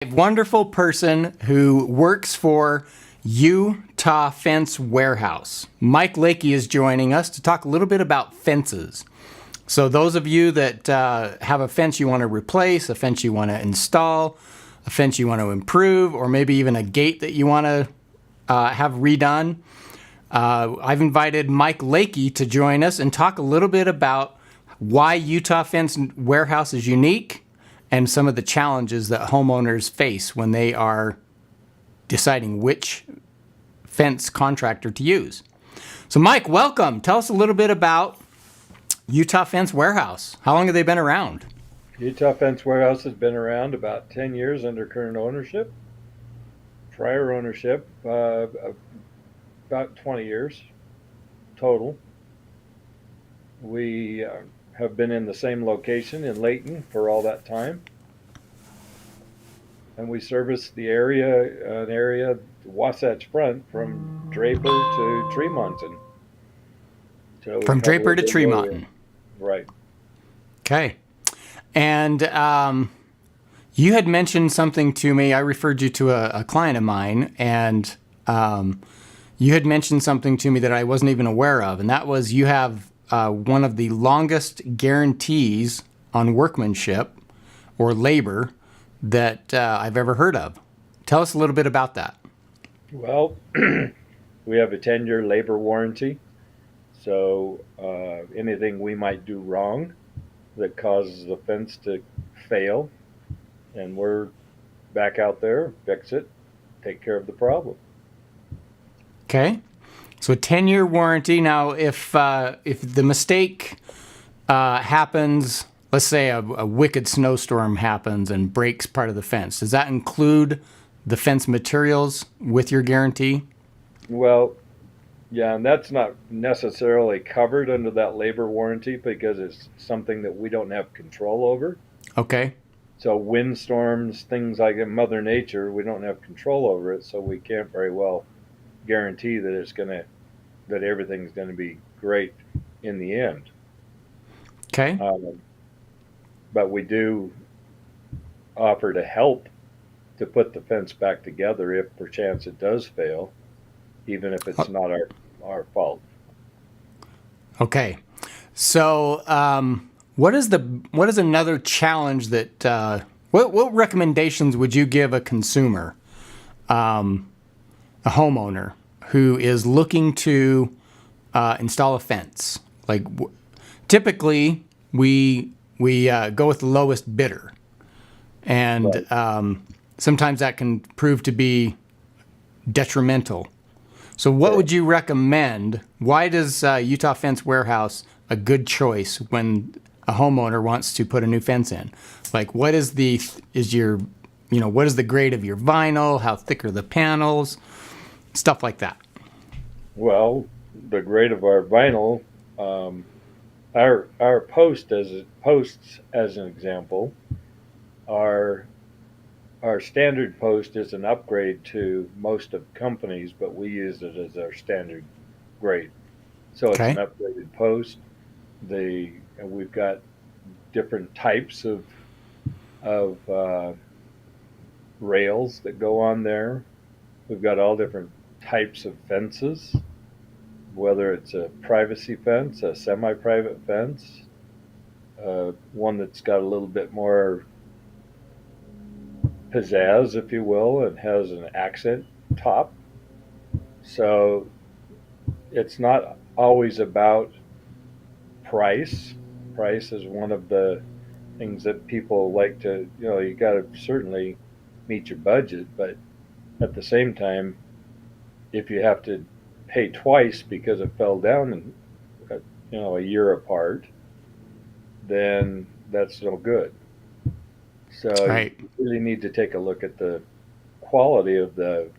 A wonderful person who works for Utah Fence Warehouse. Mike Lakey is joining us to talk a little bit about fences. So those of you that have a fence you want to replace, a fence you want to install, a fence you want to improve, or maybe even a gate that you want to have redone, I've invited Mike Lakey to join us and talk a little bit about why Utah Fence Warehouse is unique and some of the challenges that homeowners face when they are deciding which fence contractor to use. So Mike, welcome. Tell us a little bit about Utah Fence Warehouse. How long have they been around? Utah Fence Warehouse has been around about 10 years under current ownership. Prior ownership, about 20 years total. We have been in the same location in Layton for all that time. And we service the area, the Wasatch Front from Draper to Tremonton. So From Draper to Tremonton. Right. Okay. And you had mentioned something to me. I referred you to a client of mine, and you had mentioned something to me that I wasn't even aware of, and that was you have one of the longest guarantees on workmanship or labor that I've ever heard of. Tell us a little bit about that. Well, we have a 10-year labor warranty. So anything we might do wrong that causes the fence to fail, and we're back out there, fix it, take care of the problem. Okay. So a 10-year warranty. Now, if the mistake happens, let's say a wicked snowstorm happens and breaks part of the fence, does that include the fence materials with your guarantee? Well, yeah, and that's not necessarily covered under that labor warranty because it's something that we don't have control over. Okay. So windstorms, things like in Mother Nature, we don't have control over it, so we can't very well guarantee that everything's gonna be great in the end. Okay. But we do offer to help to put the fence back together if perchance it does fail, even if it's not our fault. Okay. So what is another challenge that what recommendations would you give a consumer, a homeowner who is looking to install a fence? Like typically we go with the lowest bidder, and Right. Sometimes that can prove to be detrimental. So what would you recommend? Why does Utah Fence Warehouse a good choice when a homeowner wants to put a new fence in? Like what is what is the grade of your vinyl? How thick are the panels? Stuff like that. Well, the grade of our vinyl, our posts as an example, our standard post is an upgrade to most of companies, but we use it as our standard grade. So it's an Okay. upgraded post. And we've got different types of rails that go on there. We've got all different types of fences, whether it's a privacy fence, a semi-private fence, one that's got a little bit more pizzazz, if you will, and has an accent top. So it's not always about price. Price is one of the things that people like to, you got to certainly meet your budget, but at the same time, if you have to pay twice because it fell down, a year apart, then that's no good. So you Right. really need to take a look at the quality of the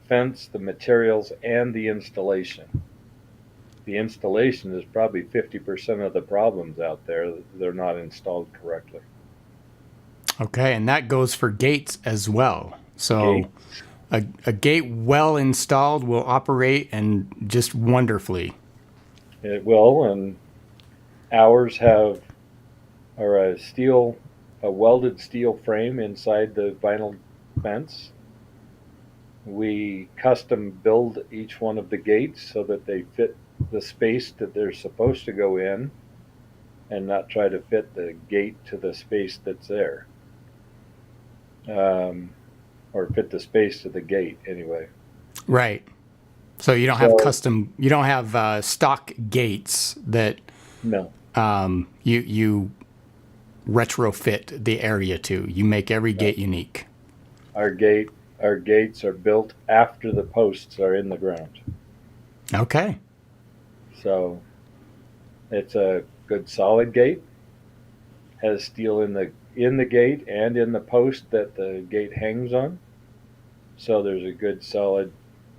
fence, the materials, and the installation. The installation is probably 50% of the problems out there. They're not installed correctly. Okay, and that goes for gates as well. So Gate, a gate well installed will operate and just wonderfully. it will, and ours are a steel a welded steel frame inside the vinyl fence. We custom build each one of the gates so that they fit the space that they're supposed to go in and not try to fit the gate to the space that's there. Or fit the space to the gate anyway. Right. So you don't have So, you don't have stock gates that no, you retrofit the area to. You make every gate unique. our gates are built after the posts are in the ground. Okay. So it's a good solid gate. Has steel in the gate and in the post that the gate hangs on. So there's a good solid.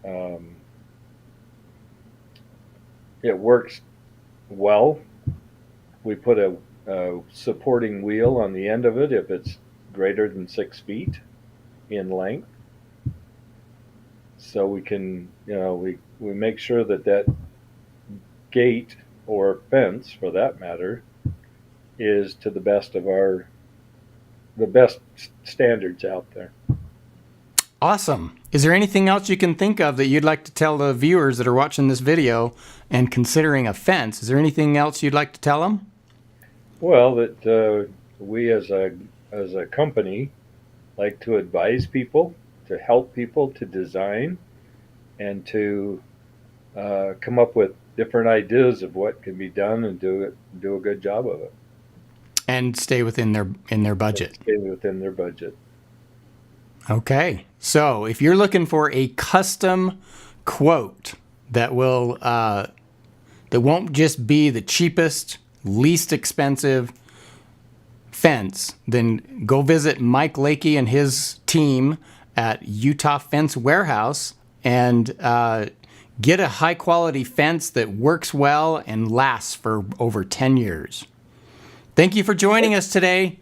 Um, it works well. We put a supporting wheel on the end of it if it's greater than 6 feet in length. So we can, we make sure that gate or fence, for that matter, is to the best standards out there. Awesome. Is there anything else you can think of that you'd like to tell the viewers that are watching this video and considering a fence? Is there anything else you'd like to tell them? Well, that we as a company like to advise people, to help people to design, and to come up with different ideas of what can be done and do a good job of it. And stay within their budget. Stay within their budget. Okay. So if you're looking for a custom quote that won't just be the cheapest, least expensive fence, then go visit Mike Lakey and his team at Utah Fence Warehouse and get a high quality fence that works well and lasts for over 10 years. Thank you for joining us today.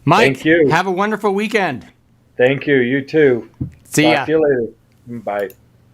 Mike, Thank you. Have a wonderful weekend. Thank you. You too. See ya. Talk to you later. Bye.